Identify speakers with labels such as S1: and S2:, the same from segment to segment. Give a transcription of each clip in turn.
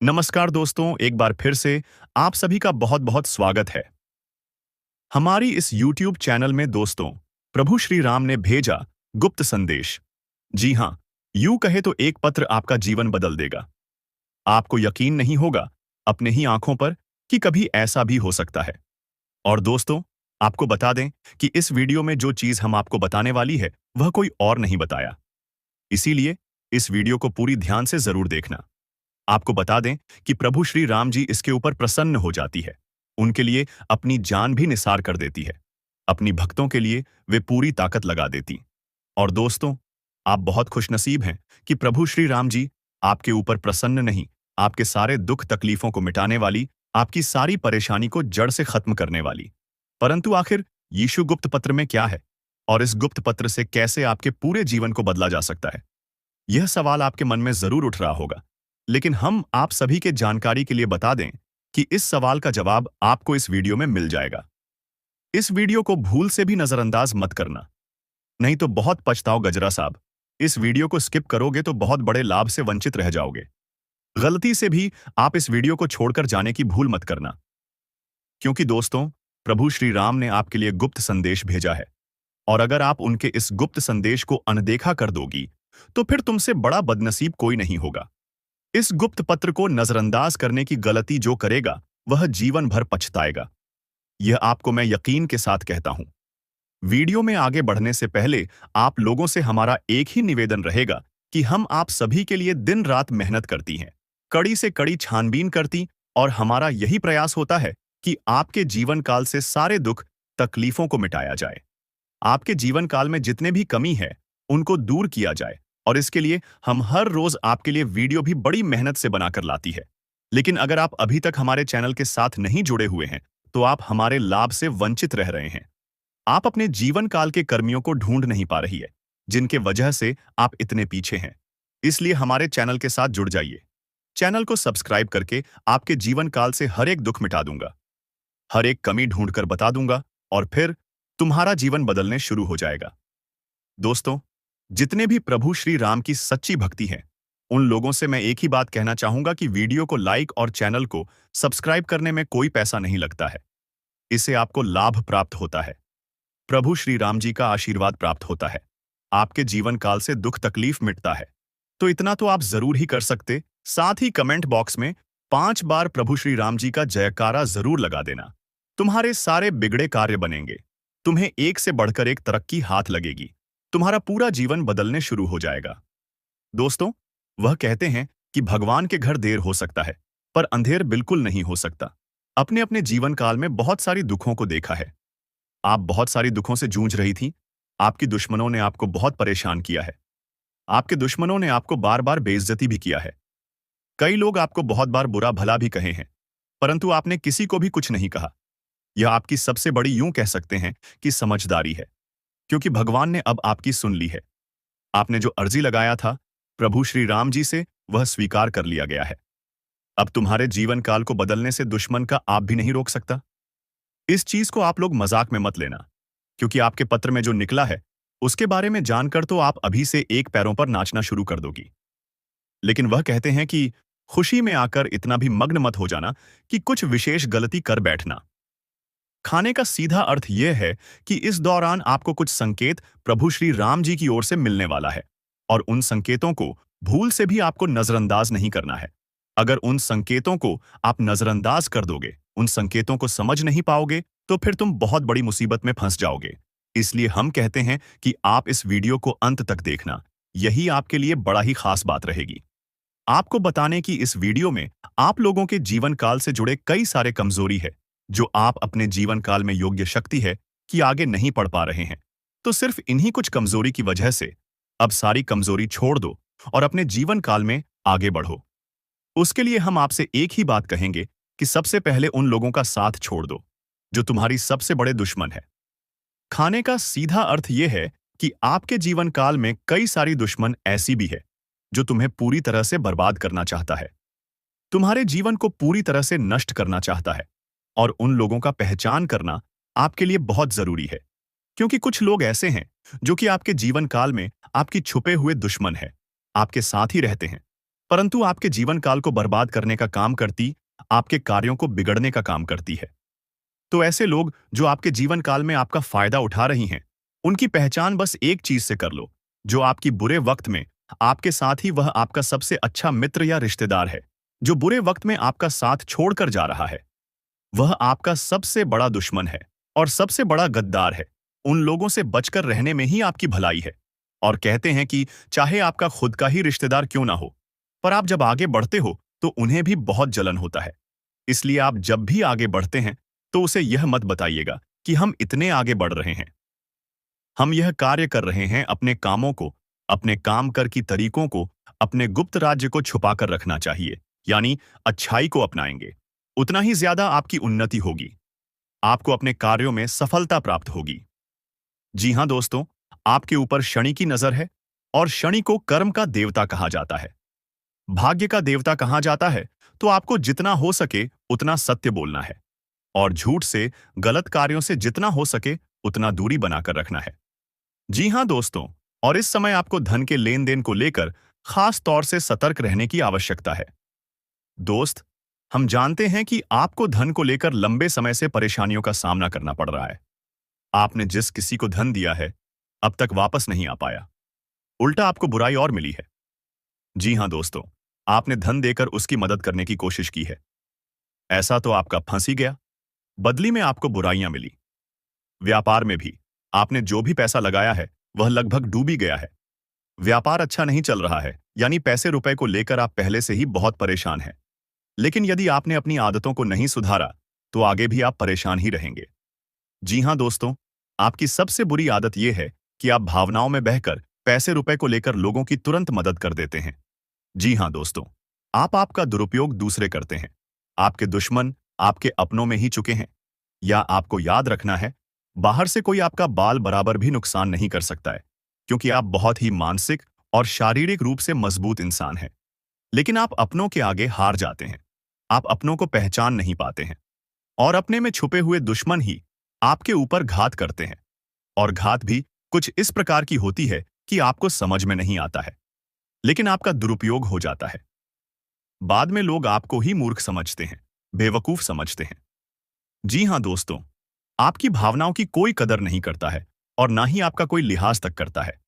S1: नमस्कार दोस्तों, एक बार फिर से आप सभी का बहुत बहुत स्वागत है हमारी इस YouTube चैनल में। दोस्तों, प्रभु श्री राम ने भेजा गुप्त संदेश। जी हाँ, यूं कहे तो एक पत्र आपका जीवन बदल देगा। आपको यकीन नहीं होगा अपने ही आंखों पर कि कभी ऐसा भी हो सकता है। और दोस्तों, आपको बता दें कि इस वीडियो में जो चीज हम आपको बताने वाली है वह कोई और नहीं बताया। इसीलिए इस वीडियो को पूरी ध्यान से जरूर देखना। आपको बता दें कि प्रभु श्री राम जी इसके ऊपर प्रसन्न हो जाती है। उनके लिए अपनी जान भी निसार कर देती है। अपनी भक्तों के लिए वे पूरी ताकत लगा देती। और दोस्तों, आप बहुत खुशनसीब हैं कि प्रभु श्री राम जी आपके ऊपर प्रसन्न नहीं, आपके सारे दुख तकलीफों को मिटाने वाली, आपकी सारी परेशानी को जड़ से खत्म करने वाली। परंतु आखिर यीशु गुप्त पत्र में क्या है और इस गुप्त पत्र से कैसे आपके पूरे जीवन को बदला जा सकता है? यह सवाल आपके मन में जरूर उठ रहा होगा। लेकिन हम आप सभी के जानकारी के लिए बता दें कि इस सवाल का जवाब आपको इस वीडियो में मिल जाएगा। इस वीडियो को भूल से भी नजरअंदाज मत करना, नहीं तो बहुत पछताओ गजरा साहब। इस वीडियो को स्किप करोगे तो बहुत बड़े लाभ से वंचित रह जाओगे। गलती से भी आप इस वीडियो को छोड़कर जाने की भूल मत करना, क्योंकि दोस्तों, प्रभु श्री राम ने आपके लिए गुप्त संदेश भेजा है। और अगर आप उनके इस गुप्त संदेश को अनदेखा कर दोगी तो फिर तुमसे बड़ा बदनसीब कोई नहीं होगा। इस गुप्त पत्र को नजरअंदाज करने की गलती जो करेगा वह जीवन भर पछताएगा। यह आपको मैं यकीन के साथ कहता हूं। वीडियो में आगे बढ़ने से पहले आप लोगों से हमारा एक ही निवेदन रहेगा कि हम आप सभी के लिए दिन रात मेहनत करती हैं, कड़ी से कड़ी छानबीन करती, और हमारा यही प्रयास होता है कि आपके जीवन काल से सारे दुख तकलीफों को मिटाया जाए। आपके जीवन काल में जितने भी कमी है उनको दूर किया जाए, और इसके लिए हम हर रोज आपके लिए वीडियो भी बड़ी मेहनत से बनाकर लाती है। लेकिन अगर आप अभी तक हमारे चैनल के साथ नहीं जुड़े हुए हैं तो आप हमारे लाभ से वंचित रह रहे हैं। आप अपने जीवन काल के कर्मियों को ढूंढ नहीं पा रही है जिनके वजह से आप इतने पीछे हैं। इसलिए हमारे चैनल के साथ जुड़ जाइए। चैनल को सब्सक्राइब करके आपके जीवन काल से हर एक दुख मिटा दूंगा, हर एक कमी ढूंढकर बता दूंगा, और फिर तुम्हारा जीवन बदलने शुरू हो जाएगा। दोस्तों, जितने भी प्रभु श्री राम की सच्ची भक्ति है उन लोगों से मैं एक ही बात कहना चाहूंगा कि वीडियो को लाइक और चैनल को सब्सक्राइब करने में कोई पैसा नहीं लगता है। इससे आपको लाभ प्राप्त होता है, प्रभु श्री राम जी का आशीर्वाद प्राप्त होता है, आपके जीवन काल से दुख तकलीफ मिटता है। तो इतना तो आप जरूर ही कर सकते। साथ ही कमेंट बॉक्स में 5 बार प्रभु श्री राम जी का जयकारा जरूर लगा देना। तुम्हारे सारे बिगड़े कार्य बनेंगे, तुम्हें एक से बढ़कर एक तरक्की हाथ लगेगी, तुम्हारा पूरा जीवन बदलने शुरू हो जाएगा। दोस्तों, वह कहते हैं कि भगवान के घर देर हो सकता है पर अंधेर बिल्कुल नहीं हो सकता। अपने अपने जीवन काल में बहुत सारी दुखों को देखा है। आप बहुत सारी दुखों से जूझ रही थी। आपकी दुश्मनों ने आपको बहुत परेशान किया है। आपके दुश्मनों ने आपको बार बार बेइज्जती भी किया है। कई लोग आपको बहुत बार बुरा भला भी कहे हैं, परंतु आपने किसी को भी कुछ नहीं कहा। यह आपकी सबसे बड़ी, यूं कह सकते हैं कि समझदारी है, क्योंकि भगवान ने अब आपकी सुन ली है। आपने जो अर्जी लगाया था प्रभु श्री राम जी से वह स्वीकार कर लिया गया है। अब तुम्हारे जीवन काल को बदलने से दुश्मन का आप भी नहीं रोक सकता। इस चीज को आप लोग मजाक में मत लेना, क्योंकि आपके पत्र में जो निकला है उसके बारे में जानकर तो आप अभी से एक पैरों पर नाचना शुरू कर दोगी। लेकिन वह कहते हैं कि खुशी में आकर इतना भी मग्न मत हो जाना कि कुछ विशेष गलती कर बैठना। खाने का सीधा अर्थ यह है कि इस दौरान आपको कुछ संकेत प्रभु श्री राम जी की ओर से मिलने वाला है, और उन संकेतों को भूल से भी आपको नजरअंदाज नहीं करना है। अगर उन संकेतों को आप नजरअंदाज कर दोगे, उन संकेतों को समझ नहीं पाओगे, तो फिर तुम बहुत बड़ी मुसीबत में फंस जाओगे। इसलिए हम कहते हैं कि आप इस वीडियो को अंत तक देखना, यही आपके लिए बड़ा ही खास बात रहेगी। आपको बताने की इस वीडियो में आप लोगों के जीवन काल से जुड़े कई सारे कमजोरी है जो आप अपने जीवन काल में योग्य शक्ति है कि आगे नहीं पढ़ पा रहे हैं। तो सिर्फ इन्हीं कुछ कमजोरी की वजह से अब सारी कमजोरी छोड़ दो और अपने जीवन काल में आगे बढ़ो। उसके लिए हम आपसे एक ही बात कहेंगे कि सबसे पहले उन लोगों का साथ छोड़ दो जो तुम्हारी सबसे बड़े दुश्मन है। खाने का सीधा अर्थ यह है कि आपके जीवन काल में कई सारी दुश्मन ऐसी भी है जो तुम्हें पूरी तरह से बर्बाद करना चाहता है, तुम्हारे जीवन को पूरी तरह से नष्ट करना चाहता है। और उन लोगों का पहचान करना आपके लिए बहुत जरूरी है, क्योंकि कुछ लोग ऐसे हैं जो कि आपके जीवन काल में आपकी छुपे हुए दुश्मन है, आपके साथ ही रहते हैं परंतु आपके जीवन काल को बर्बाद करने का काम करती, आपके कार्यों को बिगड़ने का काम करती है। तो ऐसे लोग जो आपके जीवन काल में आपका फायदा उठा रही हैं, उनकी पहचान बस एक चीज से कर लो, जो आपकी बुरे वक्त में आपके साथ ही वह आपका सबसे अच्छा मित्र या रिश्तेदार है, जो बुरे वक्त में आपका साथ छोड़कर जा रहा है। वह आपका सबसे बड़ा दुश्मन है और सबसे बड़ा गद्दार है। उन लोगों से बचकर रहने में ही आपकी भलाई है। और कहते हैं कि चाहे आपका खुद का ही रिश्तेदार क्यों ना हो, पर आप जब आगे बढ़ते हो तो उन्हें भी बहुत जलन होता है। इसलिए आप जब भी आगे बढ़ते हैं तो उसे यह मत बताइएगा कि हम इतने आगे बढ़ रहे हैं। हम यह कार्य कर रहे हैं, अपने कामों को, अपने काम कर की तरीकों को, अपने गुप्त राज्य को छुपाकर रखना चाहिए, यानी अच्छाई को अपनाएंगे। उतना ही ज्यादा आपकी उन्नति होगी, आपको अपने कार्यों में सफलता प्राप्त होगी। जी हां दोस्तों, आपके ऊपर शनि की नजर है और शनि को कर्म का देवता कहा जाता है, भाग्य का देवता कहा जाता है। तो आपको जितना हो सके उतना सत्य बोलना है और झूठ से, गलत कार्यों से जितना हो सके उतना दूरी बनाकर रखना है। जी हां दोस्तों, और इस समय आपको धन के लेन देन को लेकर खास तौर से सतर्क रहने की आवश्यकता है। दोस्त, हम जानते हैं कि आपको धन को लेकर लंबे समय से परेशानियों का सामना करना पड़ रहा है। आपने जिस किसी को धन दिया है, अब तक वापस नहीं आ पाया, उल्टा आपको बुराई और मिली है। जी हां दोस्तों, आपने धन देकर उसकी मदद करने की कोशिश की है, ऐसा तो आपका फंस ही गया, बदली में आपको बुराइयां मिली। व्यापार में भी आपने जो भी पैसा लगाया है वह लगभग डूब ही गया है। व्यापार अच्छा नहीं चल रहा है, यानी पैसे रुपए को लेकर आप पहले से ही बहुत परेशान हैं। लेकिन यदि आपने अपनी आदतों को नहीं सुधारा तो आगे भी आप परेशान ही रहेंगे। जी हां दोस्तों, आपकी सबसे बुरी आदत यह है कि आप भावनाओं में बहकर पैसे रुपए को लेकर लोगों की तुरंत मदद कर देते हैं। जी हां दोस्तों, आप आपका दुरुपयोग दूसरे करते हैं। आपके दुश्मन आपके अपनों में ही चुके हैं। या आपको याद रखना है, बाहर से कोई आपका बाल बराबर भी नुकसान नहीं कर सकता है, क्योंकि आप बहुत ही मानसिक और शारीरिक रूप से मजबूत इंसान हैं। लेकिन आप अपनों के आगे हार जाते हैं। आप अपनों को पहचान नहीं पाते हैं और अपने में छुपे हुए दुश्मन ही आपके ऊपर घात करते हैं। और घात भी कुछ इस प्रकार की होती है कि आपको समझ में नहीं आता है, लेकिन आपका दुरुपयोग हो जाता है। बाद में लोग आपको ही मूर्ख समझते हैं, बेवकूफ समझते हैं। जी हां दोस्तों, आपकी भावनाओं की कोई कदर नहीं करता है और ना ही आपका कोई लिहाज तक करता है।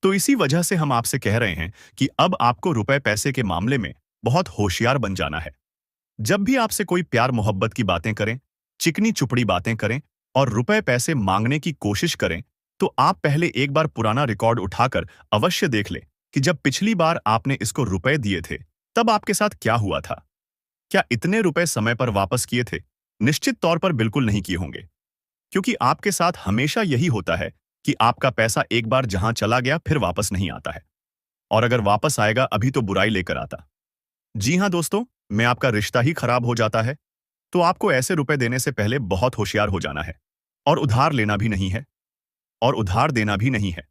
S1: तो इसी वजह से हम आपसे कह रहे हैं कि अब आपको रुपए पैसे के मामले में बहुत होशियार बन जाना है। जब भी आपसे कोई प्यार मोहब्बत की बातें करें, चिकनी चुपड़ी बातें करें और रुपए पैसे मांगने की कोशिश करें, तो आप पहले एक बार पुराना रिकॉर्ड उठाकर अवश्य देख लें कि जब पिछली बार आपने इसको रुपए दिए थे, तब आपके साथ क्या हुआ था। क्या इतने रुपए समय पर वापस किए थे? निश्चित तौर पर बिल्कुल नहीं किए होंगे, क्योंकि आपके साथ हमेशा यही होता है कि आपका पैसा एक बार जहां चला गया फिर वापस नहीं आता है, और अगर वापस आएगा अभी तो बुराई लेकर आता। जी हां दोस्तों, में आपका रिश्ता ही खराब हो जाता है, तो आपको ऐसे रुपए देने से पहले बहुत होशियार हो जाना है। और उधार लेना भी नहीं है और उधार देना भी नहीं है।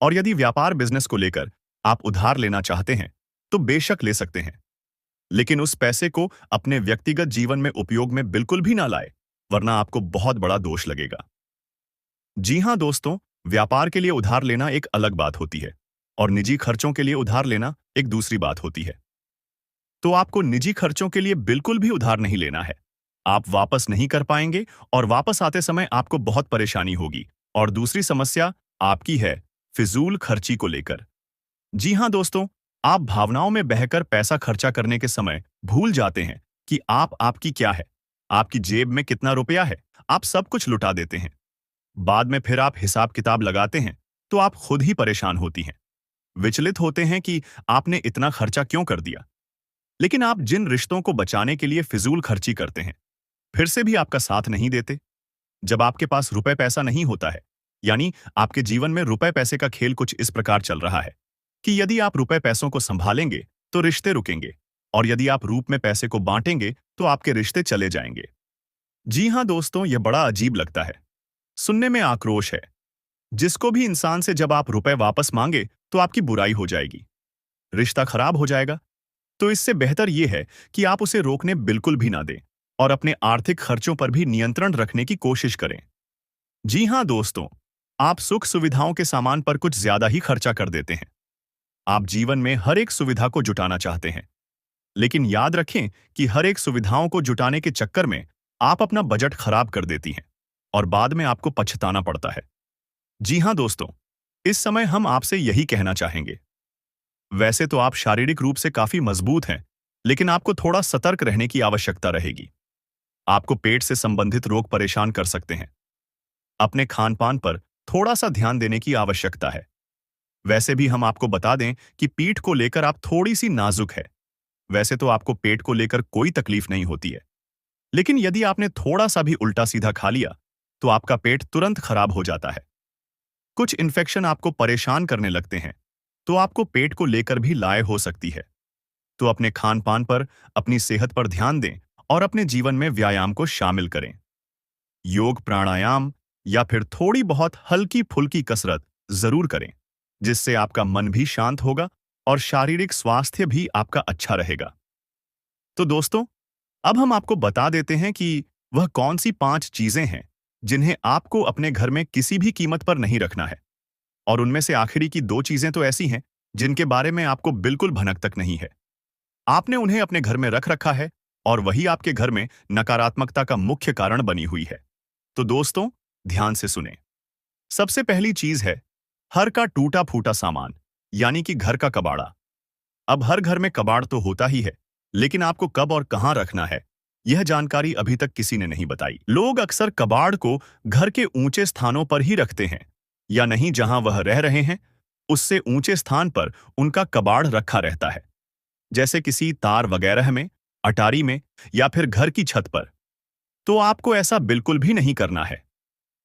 S1: और यदि व्यापार बिजनेस को लेकर आप उधार लेना चाहते हैं तो बेशक ले सकते हैं, लेकिन उस पैसे को अपने व्यक्तिगत जीवन में उपयोग में बिल्कुल भी ना लाए, वरना आपको बहुत बड़ा दोष लगेगा। जी हां दोस्तों, व्यापार के लिए उधार लेना एक अलग बात होती है और निजी खर्चों के लिए उधार लेना एक दूसरी बात होती है। तो आपको निजी खर्चों के लिए बिल्कुल भी उधार नहीं लेना है। आप वापस नहीं कर पाएंगे और वापस आते समय आपको बहुत परेशानी होगी। और दूसरी समस्या आपकी है फिजूल खर्ची को लेकर। जी हां दोस्तों, आप भावनाओं में बहकर पैसा खर्चा करने के समय भूल जाते हैं कि आपकी क्या है, आपकी जेब में कितना रुपया है। आप सब कुछ लुटा देते हैं। बाद में फिर आप हिसाब किताब लगाते हैं तो आप खुद ही परेशान होती हैं, विचलित होते हैं कि आपने इतना खर्चा क्यों कर दिया। लेकिन आप जिन रिश्तों को बचाने के लिए फिजूल खर्ची करते हैं, फिर से भी आपका साथ नहीं देते। जब आपके पास रुपए पैसा नहीं होता है, यानी आपके जीवन में रुपए पैसे का खेल कुछ इस प्रकार चल रहा है कि यदि आप रुपए पैसों को संभालेंगे तो रिश्ते रुकेंगे, और यदि आप रूप में पैसे को बांटेंगे तो आपके रिश्ते चले जाएंगे। जी हां दोस्तों, यह बड़ा अजीब लगता है, सुनने में आक्रोश है। जिसको भी इंसान से जब आप रुपए वापस मांगे तो आपकी बुराई हो जाएगी, रिश्ता खराब हो जाएगा। तो इससे बेहतर यह है कि आप उसे रोकने बिल्कुल भी ना दें और अपने आर्थिक खर्चों पर भी नियंत्रण रखने की कोशिश करें। जी हां दोस्तों, आप सुख सुविधाओं के सामान पर कुछ ज्यादा ही खर्चा कर देते हैं। आप जीवन में हर एक सुविधा को जुटाना चाहते हैं, लेकिन याद रखें कि हर एक सुविधाओं को जुटाने के चक्कर में आप अपना बजट खराब कर देती हैं और बाद में आपको पछताना पड़ता है। जी हां दोस्तों, इस समय हम आपसे यही कहना चाहेंगे। वैसे तो आप शारीरिक रूप से काफी मजबूत हैं, लेकिन आपको थोड़ा सतर्क रहने की आवश्यकता रहेगी। आपको पेट से संबंधित रोग परेशान कर सकते हैं। अपने खान पान पर थोड़ा सा ध्यान देने की आवश्यकता है। वैसे भी हम आपको बता दें कि पीठ को लेकर आप थोड़ी सी नाजुक है। वैसे तो आपको पेट को लेकर कोई तकलीफ नहीं होती है, लेकिन यदि आपने थोड़ा सा भी उल्टा सीधा खा लिया तो आपका पेट तुरंत खराब हो जाता है। कुछ इन्फेक्शन आपको परेशान करने लगते हैं, तो आपको पेट को लेकर भी लाए हो सकती है। तो अपने खान पान पर, अपनी सेहत पर ध्यान दें और अपने जीवन में व्यायाम को शामिल करें। योग, प्राणायाम या फिर थोड़ी बहुत हल्की फुल्की कसरत जरूर करें, जिससे आपका मन भी शांत होगा और शारीरिक स्वास्थ्य भी आपका अच्छा रहेगा। तो दोस्तों, अब हम आपको बता देते हैं कि वह कौन सी 5 चीजें हैं जिन्हें आपको अपने घर में किसी भी कीमत पर नहीं रखना है। और उनमें से आखिरी की 2 चीजें तो ऐसी हैं जिनके बारे में आपको बिल्कुल भनक तक नहीं है। आपने उन्हें अपने घर में रख रखा है और वही आपके घर में नकारात्मकता का मुख्य कारण बनी हुई है। तो दोस्तों, ध्यान से सुने। सबसे पहली चीज है हर का टूटा फूटा सामान, यानी कि घर का कबाड़ा। अब हर घर में कबाड़ तो होता ही है, लेकिन आपको कब और कहां रखना है, यह जानकारी अभी तक किसी ने नहीं बताई। लोग अक्सर कबाड़ को घर के ऊंचे स्थानों पर ही रखते हैं, या नहीं जहां वह रह रहे हैं उससे ऊंचे स्थान पर उनका कबाड़ रखा रहता है, जैसे किसी तार वगैरह में, अटारी में या फिर घर की छत पर। तो आपको ऐसा बिल्कुल भी नहीं करना है।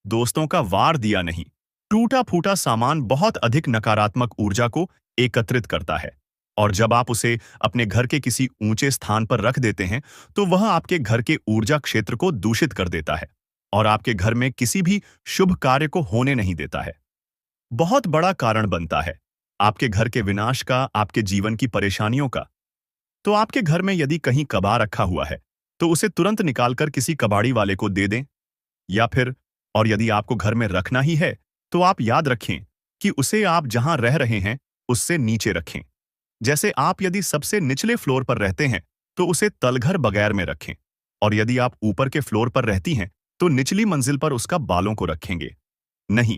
S1: दोस्तों का वार दिया नहीं, टूटा फूटा सामान बहुत अधिक नकारात्मक ऊर्जा को एकत्रित करता है, और जब आप उसे अपने घर के किसी ऊंचे स्थान पर रख देते हैं तो वह आपके घर के ऊर्जा क्षेत्र को दूषित कर देता है और आपके घर में किसी भी शुभ कार्य को होने नहीं देता है। बहुत बड़ा कारण बनता है आपके घर के विनाश का, आपके जीवन की परेशानियों का। तो आपके घर में यदि कहीं कबाड़ रखा हुआ है तो उसे तुरंत निकालकर किसी कबाड़ी वाले को दे दें, या फिर और यदि आपको घर में रखना ही है तो आप याद रखें कि उसे आप जहां रह रहे हैं उससे नीचे रखें। जैसे आप यदि सबसे निचले फ्लोर पर रहते हैं तो उसे तलघर बगैर में रखें, और यदि आप ऊपर के फ्लोर पर रहती हैं तो निचली मंजिल पर उसका बालों को रखेंगे। नहीं,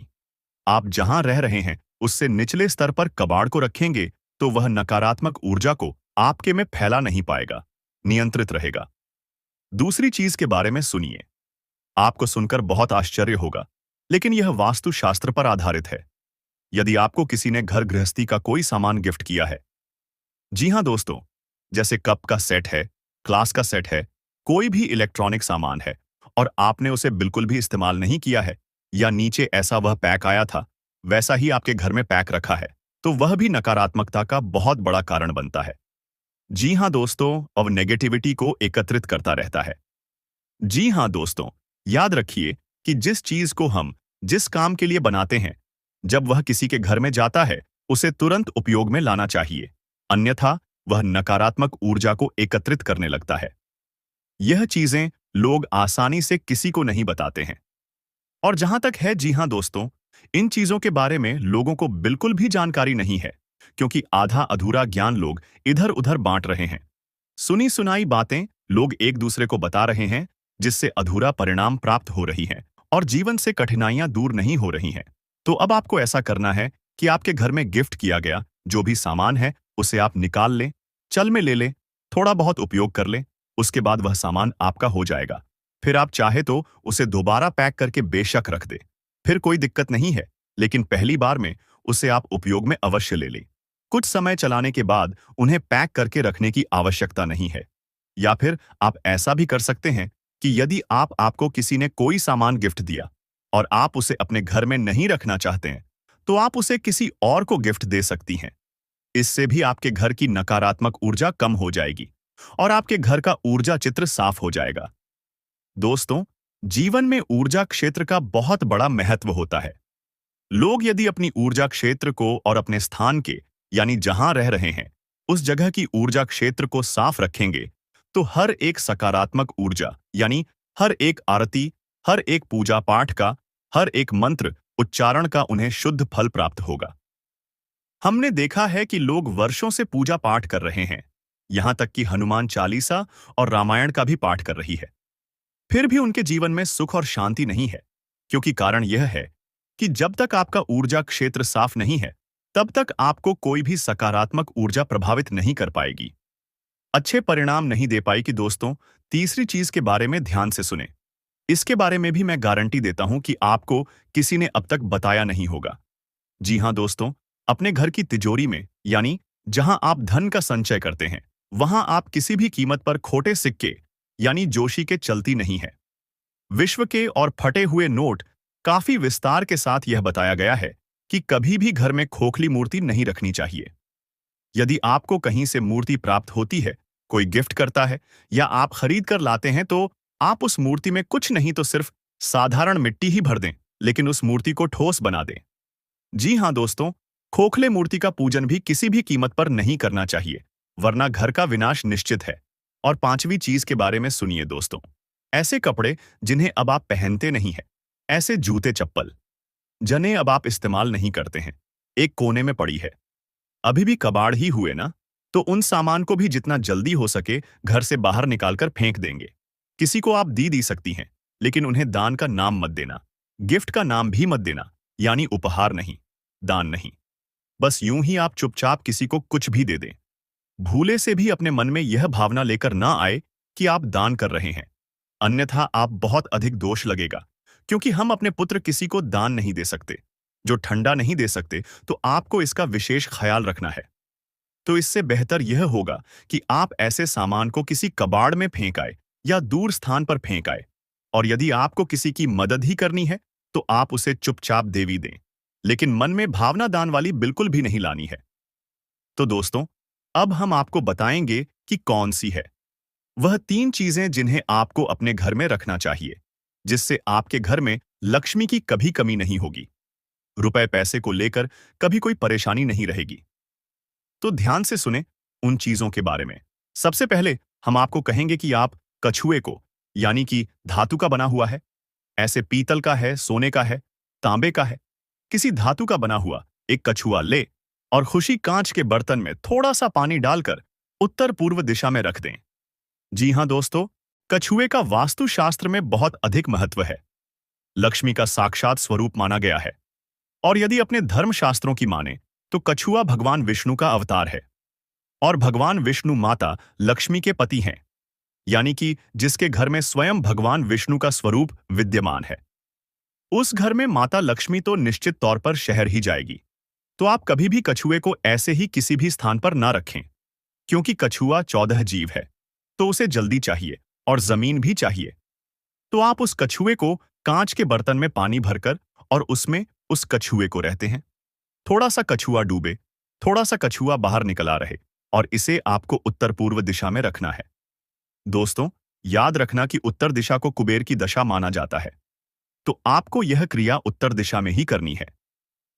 S1: आप जहां रह रहे हैं उससे निचले स्तर पर कबाड़ को रखेंगे तो वह नकारात्मक ऊर्जा को आपके में फैला नहीं पाएगा, नियंत्रित रहेगा। दूसरी चीज के बारे में सुनिए। आपको सुनकर बहुत आश्चर्य होगा, लेकिन यह वास्तुशास्त्र पर आधारित है। यदि आपको किसी ने घर गृहस्थी का कोई सामान गिफ्ट किया है, जी हां दोस्तों, जैसे कप का सेट है, क्लास का सेट है, कोई भी इलेक्ट्रॉनिक सामान है, और आपने उसे बिल्कुल भी इस्तेमाल नहीं किया है, या नीचे ऐसा वह पैक आया था वैसा ही आपके घर में पैक रखा है, तो वह भी नकारात्मकता का बहुत बड़ा कारण बनता है। जी हां दोस्तों, और नेगेटिविटी को एकत्रित करता रहता है। जी हां दोस्तों, याद रखिए कि जिस चीज को हम जिस काम के लिए बनाते हैं, जब वह किसी के घर में जाता है उसे तुरंत उपयोग में लाना चाहिए, अन्यथा वह नकारात्मक ऊर्जा को एकत्रित करने लगता है। यह चीजें लोग आसानी से किसी को नहीं बताते हैं। और जहां तक है, जी हां दोस्तों, इन चीजों के बारे में लोगों को बिल्कुल भी जानकारी नहीं है, क्योंकि आधा अधूरा ज्ञान लोग इधर उधर बांट रहे हैं। सुनी सुनाई बातें लोग एक दूसरे को बता रहे हैं, जिससे अधूरा परिणाम प्राप्त हो रही हैं और जीवन से कठिनाइयां दूर नहीं हो रही हैं। तो अब आपको ऐसा करना है कि आपके घर में गिफ्ट किया गया जो भी सामान है उसे आप निकाल लें, चल में ले लें, थोड़ा बहुत उपयोग कर लें, उसके बाद वह सामान आपका हो जाएगा। फिर आप चाहे तो उसे दोबारा पैक करके बेशक रख दे, फिर कोई दिक्कत नहीं है, लेकिन पहली बार में उसे आप उपयोग में अवश्य ले लें। कुछ समय चलाने के बाद उन्हें पैक करके रखने की आवश्यकता नहीं है। या फिर आप ऐसा भी कर सकते हैं कि यदि आपको किसी ने कोई सामान गिफ्ट दिया और आप उसे अपने घर में नहीं रखना चाहते हैं, तो आप उसे किसी और को गिफ्ट दे सकती हैं। इससे भी आपके घर की नकारात्मक ऊर्जा कम हो जाएगी और आपके घर का ऊर्जा चित्र साफ हो जाएगा। दोस्तों, जीवन में ऊर्जा क्षेत्र का बहुत बड़ा महत्व होता है। लोग यदि अपनी ऊर्जा क्षेत्र को और अपने स्थान के, यानी जहां रह रहे हैं, उस जगह की ऊर्जा क्षेत्र को साफ रखेंगे, तो हर एक सकारात्मक ऊर्जा, यानी हर एक आरती, हर एक पूजा पाठ का, हर एक मंत्र उच्चारण का उन्हें शुद्ध फल प्राप्त होगा। हमने देखा है कि लोग वर्षों से पूजा पाठ कर रहे हैं, यहां तक कि हनुमान चालीसा और रामायण का भी पाठ कर रही है। फिर भी उनके जीवन में सुख और शांति नहीं है, क्योंकि कारण यह है कि जब तक आपका ऊर्जा क्षेत्र साफ नहीं है, तब तक आपको कोई भी सकारात्मक ऊर्जा प्रभावित नहीं कर पाएगी, अच्छे परिणाम नहीं दे पाएगी। दोस्तों, तीसरी चीज के बारे में ध्यान से सुने। इसके बारे में भी मैं गारंटी देता हूं कि आपको किसी ने अब तक बताया नहीं होगा। जी हां दोस्तों, अपने घर की तिजोरी में, यानी जहां आप धन का संचय करते हैं, वहां आप किसी भी कीमत पर खोटे सिक्के यानी जोशी के चलती नहीं है। विश्व के और फटे हुए नोट काफी विस्तार के साथ यह बताया गया है कि कभी भी घर में खोखली मूर्ति नहीं रखनी चाहिए। यदि आपको कहीं से मूर्ति प्राप्त होती है, कोई गिफ्ट करता है या आप खरीद कर लाते हैं, तो आप उस मूर्ति में कुछ नहीं तो सिर्फ साधारण मिट्टी ही भर दें, लेकिन उस मूर्ति को ठोस बना दें। जी हां दोस्तों, खोखले मूर्ति का पूजन भी किसी भी कीमत पर नहीं करना चाहिए, वरना घर का विनाश निश्चित है। और पांचवी चीज के बारे में सुनिए दोस्तों, ऐसे कपड़े जिन्हें अब आप पहनते नहीं हैं, ऐसे जूते चप्पल जिन्हें अब आप इस्तेमाल नहीं करते हैं, एक कोने में पड़ी है, अभी भी कबाड़ ही हुए ना, तो उन सामान को भी जितना जल्दी हो सके घर से बाहर निकालकर फेंक देंगे। किसी को आप दी सकती हैं, लेकिन उन्हें दान का नाम मत देना, गिफ्ट का नाम भी मत देना, यानी उपहार नहीं, दान नहीं। बस यूं ही आप चुपचाप किसी को कुछ भी दे दें। भूले से भी अपने मन में यह भावना लेकर ना आए कि आप दान कर रहे हैं, अन्यथा आप बहुत अधिक दोष लगेगा, क्योंकि हम अपने पुत्र किसी को दान नहीं दे सकते, जो ठंडा नहीं दे सकते, तो आपको इसका विशेष ख्याल रखना है। तो इससे बेहतर यह होगा कि आप ऐसे सामान को किसी कबाड़ में फेंक आए या दूर स्थान पर फेंक आए। और यदि आपको किसी की मदद ही करनी है, तो आप उसे चुपचाप देवी दें, लेकिन मन में भावना दान वाली बिल्कुल भी नहीं लानी है। तो दोस्तों, अब हम आपको बताएंगे कि कौन सी है वह 3 चीजें जिन्हें आपको अपने घर में रखना चाहिए, जिससे आपके घर में लक्ष्मी की कभी कमी नहीं होगी, रुपए पैसे को लेकर कभी कोई परेशानी नहीं रहेगी। तो ध्यान से सुने उन चीजों के बारे में। सबसे पहले हम आपको कहेंगे कि आप कछुए को, यानी कि धातु का बना हुआ है, ऐसे पीतल का है, सोने का है, तांबे का है, किसी धातु का बना हुआ एक कछुआ ले और खुशी कांच के बर्तन में थोड़ा सा पानी डालकर उत्तर पूर्व दिशा में रख दें। जी हां दोस्तों, कछुए का वास्तुशास्त्र में बहुत अधिक महत्व है, लक्ष्मी का साक्षात स्वरूप माना गया है। और यदि अपने धर्मशास्त्रों की माने, तो कछुआ भगवान विष्णु का अवतार है, और भगवान विष्णु माता लक्ष्मी के पति हैं, यानी कि जिसके घर में स्वयं भगवान विष्णु का स्वरूप विद्यमान है, उस घर में माता लक्ष्मी तो निश्चित तौर पर शहर ही जाएगी। तो आप कभी भी कछुए को ऐसे ही किसी भी स्थान पर ना रखें, क्योंकि कछुआ 14 जीव है, तो उसे जल्दी चाहिए और जमीन भी चाहिए। तो आप उस कछुए को कांच के बर्तन में पानी भरकर और उसमें उस कछुए को रहते हैं। थोड़ा सा कछुआ डूबे, थोड़ा सा कछुआ बाहर निकला रहे, और इसे आपको उत्तर पूर्व दिशा में रखना है। दोस्तों, याद रखना कि उत्तर दिशा को कुबेर की दशा माना जाता है, तो आपको यह क्रिया उत्तर दिशा में ही करनी है।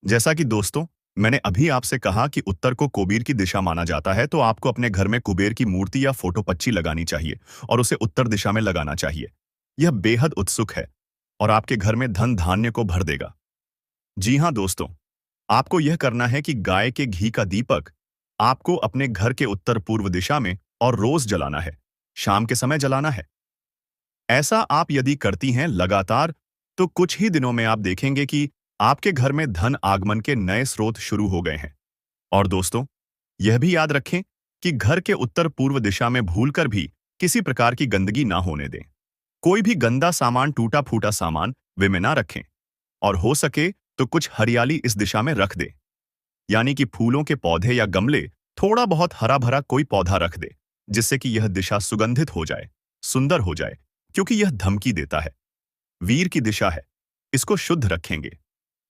S1: जैसा कि दोस्तों, मैंने अभी आपसे कहा कि उत्तर को कुबेर की दिशा माना जाता है, तो आपको अपने घर में कुबेर की मूर्ति या फोटो पच्ची लगानी चाहिए और उसे उत्तर दिशा में लगाना चाहिए। यह बेहद उत्सुक है और आपके घर में धन धान्य को भर देगा। जी हां दोस्तों, आपको यह करना है कि गाय के घी का दीपक आपको अपने घर के उत्तर पूर्व दिशा में और रोज जलाना है, शाम के समय जलाना है। ऐसा आप यदि करती हैं लगातार, तो कुछ ही दिनों में आप देखेंगे कि आपके घर में धन आगमन के नए स्रोत शुरू हो गए हैं। और दोस्तों, यह भी याद रखें कि घर के उत्तर पूर्व दिशा में भूलकर भी किसी प्रकार की गंदगी ना होने दें। कोई भी गंदा सामान, टूटा फूटा सामान वे में ना रखें, और हो सके तो कुछ हरियाली इस दिशा में रख दे, यानी कि फूलों के पौधे या गमले, थोड़ा बहुत हरा भरा कोई पौधा रख दे, जिससे कि यह दिशा सुगंधित हो जाए, सुंदर हो जाए, क्योंकि यह धमकी देता है। वीर की दिशा है, इसको शुद्ध रखेंगे,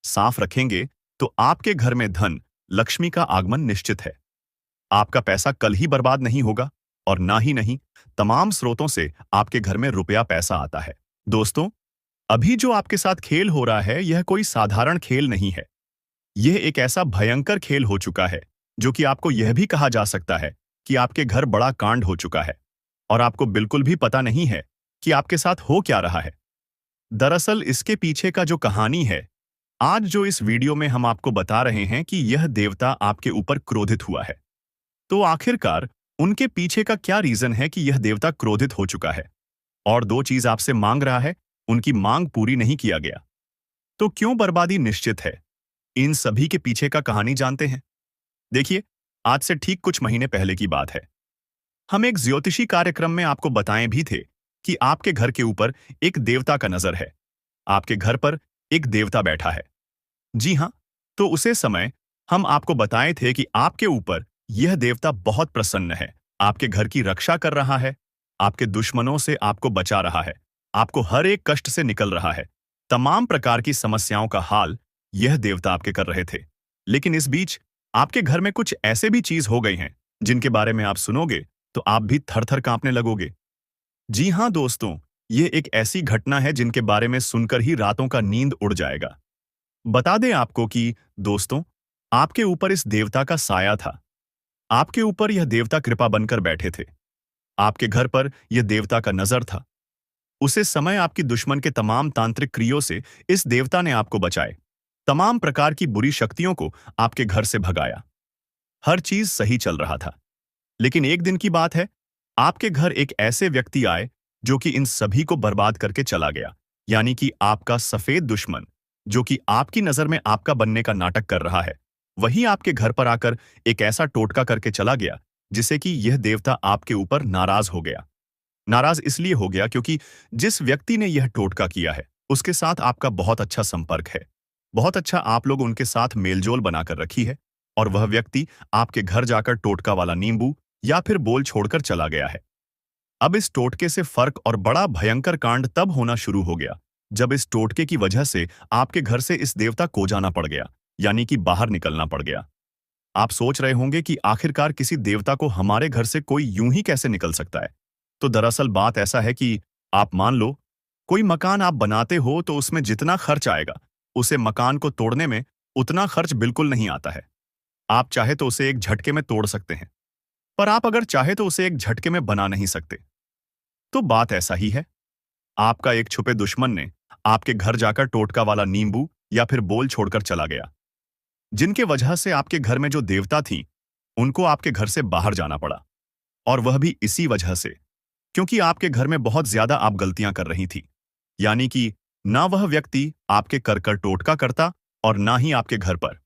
S1: साफ रखेंगे, तो आपके घर में धन लक्ष्मी का आगमन निश्चित है। आपका पैसा कल ही बर्बाद नहीं होगा, और ना ही नहीं, तमाम स्रोतों से आपके घर में रुपया पैसा आता है। दोस्तों, अभी जो आपके साथ खेल हो रहा है, यह कोई साधारण खेल नहीं है। यह एक ऐसा भयंकर खेल हो चुका है, जो कि आपको यह भी कहा जा सकता है कि आपके घर बड़ा कांड हो चुका है, और आपको बिल्कुल भी पता नहीं है कि आपके साथ हो क्या रहा है। दरअसल इसके पीछे का जो कहानी है, आज जो इस वीडियो में हम आपको बता रहे हैं कि यह देवता आपके ऊपर क्रोधित हुआ है। तो आखिरकार उनके पीछे का क्या रीजन है कि यह देवता क्रोधित हो चुका है और दो चीज आपसे मांग रहा है, उनकी मांग पूरी नहीं किया गया। तो क्यों बर्बादी निश्चित है? इन सभी के पीछे का कहानी जानते हैं। देखिए, आज से ठीक कुछ महीने पहले की बात है। हम एक ज्योतिषी कार्यक्रम में आपको बताए भी थे कि आपके घर के ऊपर एक देवता का नजर है। आपके घर पर एक देवता बैठा है। जी हाँ, तो उसे समय हम आपको बताए थे कि आपके ऊपर यह देवता बहुत प्रसन्न है, आपके घर की रक्षा कर रहा है, आपके दुश्मनों से आपको बचा रहा है, आपको हर एक कष्ट से निकल रहा है, तमाम प्रकार की समस्याओं का हाल यह देवता आपके कर रहे थे। लेकिन इस बीच आपके घर में कुछ ऐसे भी चीज हो गई हैं जिनके बारे में आप सुनोगे तो आप भी थर थर कांपने लगोगे। जी हाँ दोस्तों, ये एक ऐसी घटना है जिनके बारे में सुनकर ही रातों का नींद उड़ जाएगा। बता दें आपको कि दोस्तों, आपके ऊपर इस देवता का साया था। आपके ऊपर यह देवता कृपा बनकर बैठे थे। आपके घर पर यह देवता का नजर था। उसे समय आपकी दुश्मन के तमाम तांत्रिक क्रियों से इस देवता ने आपको बचाए, तमाम प्रकार की बुरी शक्तियों को आपके घर से भगाया। हर चीज सही चल रहा था। लेकिन एक दिन की बात है, आपके घर एक ऐसे व्यक्ति आए जो कि इन सभी को बर्बाद करके चला गया। यानी कि आपका सफेद दुश्मन, जो कि आपकी नजर में आपका बनने का नाटक कर रहा है, वही आपके घर पर आकर एक ऐसा टोटका करके चला गया जिससे कि यह देवता आपके ऊपर नाराज हो गया। नाराज इसलिए हो गया क्योंकि जिस व्यक्ति ने यह टोटका किया है उसके साथ आपका बहुत अच्छा संपर्क है। बहुत अच्छा आप लोग उनके साथ मेलजोल बनाकर रखी है, और वह व्यक्ति आपके घर जाकर टोटका वाला नींबू या फिर बोल छोड़कर चला गया है। अब इस टोटके से फर्क और बड़ा भयंकर कांड तब होना शुरू हो गया जब इस टोटके की वजह से आपके घर से इस देवता को जाना पड़ गया, यानी कि बाहर निकलना पड़ गया। आप सोच रहे होंगे कि आखिरकार किसी देवता को हमारे घर से कोई यूं ही कैसे निकल सकता है। तो दरअसल बात ऐसा है कि आप मान लो कोई मकान आप बनाते हो तो उसमें जितना खर्च आएगा उसे मकान को तोड़ने में उतना खर्च बिल्कुल नहीं आता है। आप चाहे तो उसे एक झटके में तोड़ सकते हैं, पर आप अगर चाहे तो उसे एक झटके में बना नहीं सकते। तो बात ऐसा ही है। आपका एक छुपे दुश्मन ने आपके घर जाकर टोटका वाला नींबू या फिर बोल छोड़कर चला गया, जिनके वजह से आपके घर में जो देवता थी उनको आपके घर से बाहर जाना पड़ा। और वह भी इसी वजह से, क्योंकि आपके घर में बहुत ज्यादा आप गलतियां कर रही थी। यानी कि ना वह व्यक्ति आपके कर टोटका करता और ना ही आपके घर पर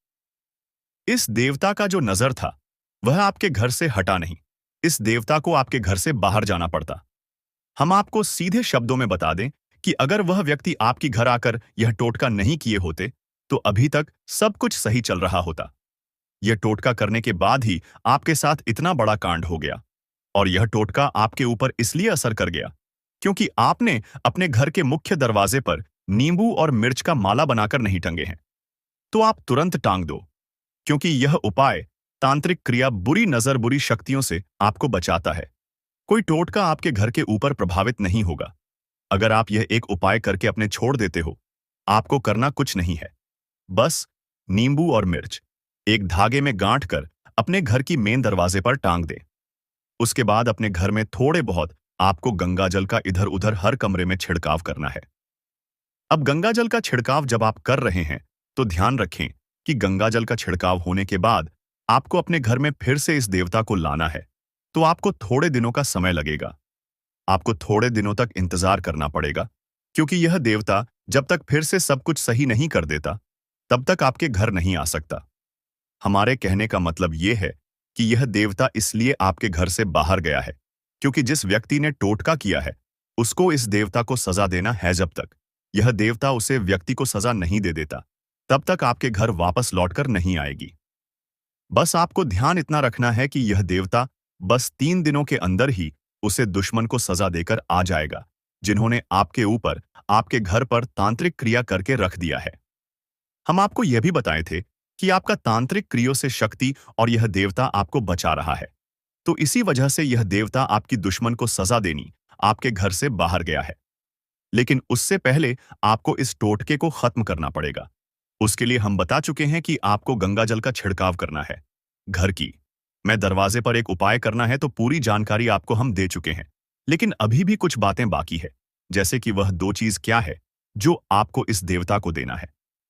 S1: इस देवता का जो नजर था वह आपके घर से हटा नहीं। इस देवता को आपके घर से बाहर जाना पड़ता। हम आपको सीधे शब्दों में बता दें कि अगर वह व्यक्ति आपकी घर आकर यह टोटका नहीं किए होते तो अभी तक सब कुछ सही चल रहा होता। यह टोटका करने के बाद ही आपके साथ इतना बड़ा कांड हो गया। और यह टोटका आपके ऊपर इसलिए असर कर गया क्योंकि आपने अपने घर के मुख्य दरवाजे पर नींबू और मिर्च का माला बनाकर नहीं टंगे हैं। तो आप तुरंत टांग दो, क्योंकि यह उपाय तांत्रिक क्रिया बुरी नजर बुरी शक्तियों से आपको बचाता है। कोई टोटका आपके घर के ऊपर प्रभावित नहीं होगा। अगर आप यह एक उपाय करके अपने छोड़ देते हो, आपको करना कुछ नहीं है। बस नींबू और मिर्च एक धागे में गांठ कर अपने घर की मेन दरवाजे पर टांग दे। उसके बाद अपने घर में थोड़े बहुत आपको गंगा जल का इधर उधर हर कमरे में छिड़काव करना है। अब गंगा जल का छिड़काव जब आप कर रहे हैं तो ध्यान रखें कि गंगा जल का छिड़काव होने के बाद आपको अपने घर में फिर से इस देवता को लाना है। तो आपको थोड़े दिनों का समय लगेगा। आपको थोड़े दिनों तक इंतजार करना पड़ेगा, क्योंकि यह देवता जब तक फिर से सब कुछ सही नहीं कर देता तब तक आपके घर नहीं आ सकता। हमारे कहने का मतलब यह है कि यह देवता इसलिए आपके घर से बाहर गया है क्योंकि जिस व्यक्ति ने टोटका किया है उसको इस देवता को सजा देना है। जब तक यह देवता उसे व्यक्ति को सजा नहीं दे देता तब तक आपके घर वापस लौटकर नहीं आएगी। बस आपको ध्यान इतना रखना है कि यह देवता बस 3 दिनों के अंदर ही उसे दुश्मन को सजा देकर आ जाएगा जिन्होंने आपके ऊपर आपके घर पर तांत्रिक क्रिया करके रख दिया है। हम आपको यह भी बताए थे कि आपका तांत्रिक क्रियों से शक्ति और यह देवता आपको बचा रहा है। तो इसी वजह से यह देवता आपकी दुश्मन को सजा देनी आपके घर से बाहर गया है। लेकिन उससे पहले आपको इस टोटके को खत्म करना पड़ेगा। उसके लिए हम बता चुके हैं कि आपको गंगा जल का छिड़काव करना है। घर की मैं दरवाजे पर एक उपाय करना है, तो पूरी जानकारी आपको हम दे चुके हैं। लेकिन अभी भी कुछ बातें बाकी है, जैसे कि वह 2 चीज क्या है जो आपको इस देवता को देना है।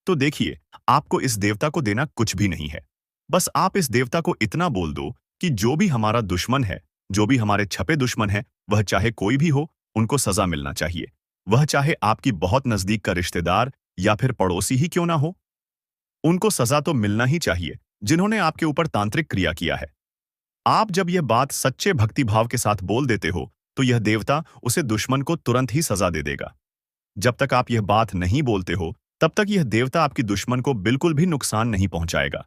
S1: तो देखिए, आपको इस देवता को देना कुछ भी नहीं है। बस आप इस देवता को इतना बोल दो कि जो भी हमारा दुश्मन है, जो भी हमारे छपे दुश्मन है, वह चाहे कोई भी हो, उनको सजा मिलना चाहिए। वह चाहे आपकी बहुत नजदीक का रिश्तेदार या फिर पड़ोसी ही क्यों ना हो, उनको सजा तो मिलना ही चाहिए, जिन्होंने आपके ऊपर तांत्रिक क्रिया किया है। आप जब यह बात सच्चे भक्तिभाव के साथ बोल देते हो, तो यह देवता उसे दुश्मन को तुरंत ही सजा दे देगा। जब तक आप यह बात नहीं बोलते हो, तब तक यह देवता आपकी दुश्मन को बिल्कुल भी नुकसान नहीं पहुंचाएगा,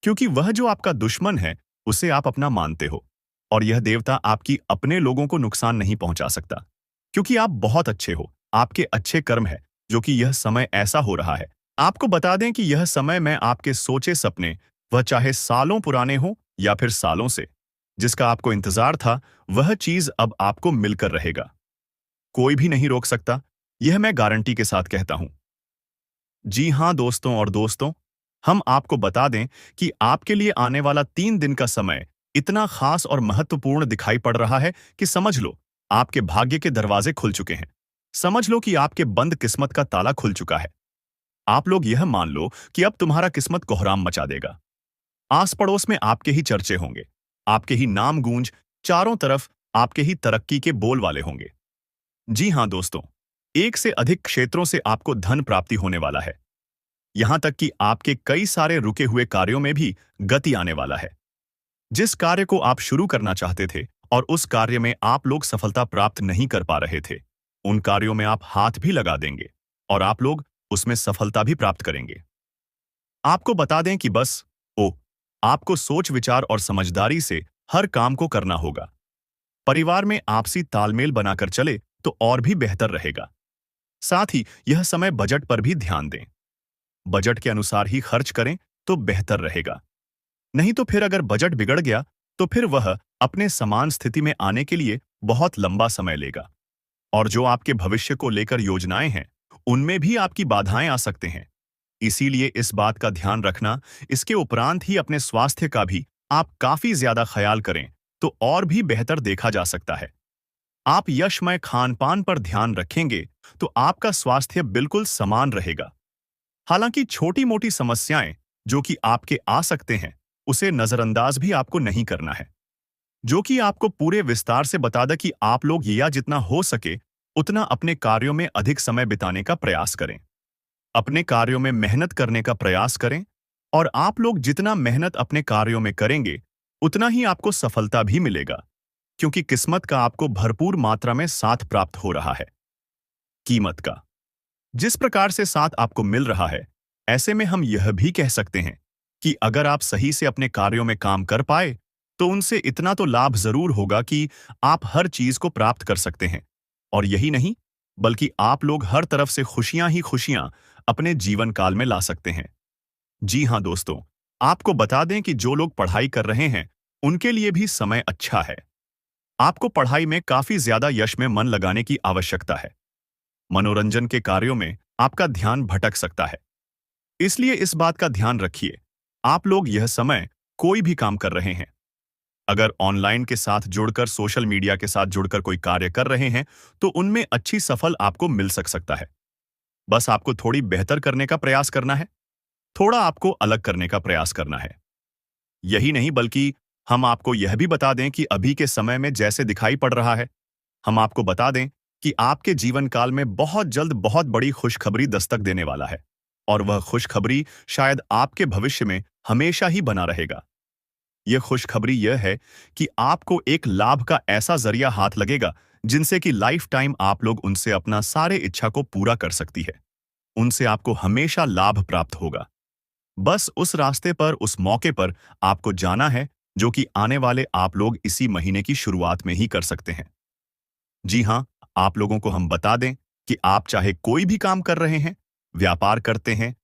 S1: क्योंकि वह जो आपका दुश्मन है, उसे आप अपना मानते हो। और यह देवता आपकी अपने लोगों को नुकसान नहीं पहुंचा सकता, क्योंकि आप बहुत अच्छे हो, आपके अच्छे कर्म है, जो कि यह समय ऐसा हो रहा है। आपको बता दें कि यह समय में आपके सोचे सपने, वह चाहे सालों पुराने हो या फिर सालों से, जिसका आपको इंतजार था, वह चीज अब आपको मिलकर रहेगा। कोई भी नहीं रोक सकता, यह मैं गारंटी के साथ कहता हूं। जी हाँ दोस्तों और दोस्तों, हम आपको बता दें कि आपके लिए आने वाला 3 दिन का समय इतना खास और महत्वपूर्ण दिखाई पड़ रहा है कि समझ लो, आपके भाग्य के दरवाजे खुल चुके हैं। समझ लो कि आपके बंद किस्मत का ताला खुल चुका है। आप लोग यह मान लो कि अब तुम्हारा किस्मत कोहराम मचा देगा। आस पड़ोस में आपके ही चर्चे होंगे, आपके ही नाम गूंज चारों तरफ आपके ही तरक्की के बोल वाले होंगे। जी हाँ दोस्तों, एक से अधिक क्षेत्रों से आपको धन प्राप्ति होने वाला है। यहां तक कि आपके कई सारे रुके हुए कार्यों में भी गति आने वाला है। जिस कार्य को आप शुरू करना चाहते थे और उस कार्य में आप लोग सफलता प्राप्त नहीं कर पा रहे थे, उन कार्यों में आप हाथ भी लगा देंगे और आप लोग उसमें सफलता भी प्राप्त करेंगे। आपको बता दें कि बस आपको सोच विचार और समझदारी से हर काम को करना होगा। परिवार में आपसी तालमेल बनाकर चले तो और भी बेहतर रहेगा। साथ ही यह समय बजट पर भी ध्यान दें। बजट के अनुसार ही खर्च करें तो बेहतर रहेगा। नहीं तो फिर अगर बजट बिगड़ गया, तो फिर वह अपने समान स्थिति में आने के लिए बहुत लंबा समय लेगा। और जो आपके भविष्य को लेकर योजनाएं हैं, उनमें भी आपकी बाधाएं आ सकते हैं। इसीलिए इस बात का ध्यान रखना, इसके उपरांत ही अपने स्वास्थ्य का भी आप काफी ज्यादा ख्याल करें तो और भी बेहतर देखा जा सकता है। आप यशमय खान पान पर ध्यान रखेंगे तो आपका स्वास्थ्य बिल्कुल समान रहेगा। हालांकि छोटी मोटी समस्याएं जो कि आपके आ सकते हैं, उसे नजरअंदाज भी आपको नहीं करना है। जो कि आपको पूरे विस्तार से बता दें कि आप लोग या जितना हो सके उतना अपने कार्यों में अधिक समय बिताने का प्रयास करें। अपने कार्यों में मेहनत करने का प्रयास करें, और आप लोग जितना मेहनत अपने कार्यों में करेंगे, उतना ही आपको सफलता भी मिलेगा, क्योंकि किस्मत का आपको भरपूर मात्रा में साथ प्राप्त हो रहा है। कीमत का जिस प्रकार से साथ आपको मिल रहा है, ऐसे में हम यह भी कह सकते हैं कि अगर आप सही से अपने कार्यों में काम कर पाए, तो उनसे इतना तो लाभ जरूर होगा कि आप हर चीज को प्राप्त कर सकते हैं। और यही नहीं, बल्कि आप लोग हर तरफ से खुशियां ही खुशियां अपने जीवन काल में ला सकते हैं। जी हाँ दोस्तों, आपको बता दें कि जो लोग पढ़ाई कर रहे हैं, उनके लिए भी समय अच्छा है। आपको पढ़ाई में काफी ज्यादा यश में मन लगाने की आवश्यकता है। मनोरंजन के कार्यों में आपका ध्यान भटक सकता है, इसलिए इस बात का ध्यान रखिए। आप लोग यह समय कोई भी काम कर रहे हैं, अगर ऑनलाइन के साथ जुड़कर, सोशल मीडिया के साथ जुड़कर कोई कार्य कर रहे हैं, तो उनमें अच्छी सफल आपको मिल सकता है। बस आपको थोड़ी बेहतर करने का प्रयास करना है, थोड़ा आपको अलग करने का प्रयास करना है। यही नहीं, बल्कि हम आपको यह भी बता दें कि अभी के समय में जैसे दिखाई पड़ रहा है, हम आपको बता दें कि आपके जीवन काल में बहुत जल्द बहुत बड़ी खुशखबरी दस्तक देने वाला है। और वह खुशखबरी शायद आपके भविष्य में हमेशा ही बना रहेगा। यह खुशखबरी यह है कि आपको एक लाभ का ऐसा जरिया हाथ लगेगा, जिनसे कि लाइफ टाइम आप लोग उनसे अपना सारे इच्छा को पूरा कर सकती है। उनसे आपको हमेशा लाभ प्राप्त होगा। बस उस रास्ते पर, उस मौके पर आपको जाना है, जो कि आने वाले आप लोग इसी महीने की शुरुआत में ही कर सकते हैं। जी हाँ, आप लोगों को हम बता दें कि आप चाहे कोई भी काम कर रहे हैं, व्यापार करते हैं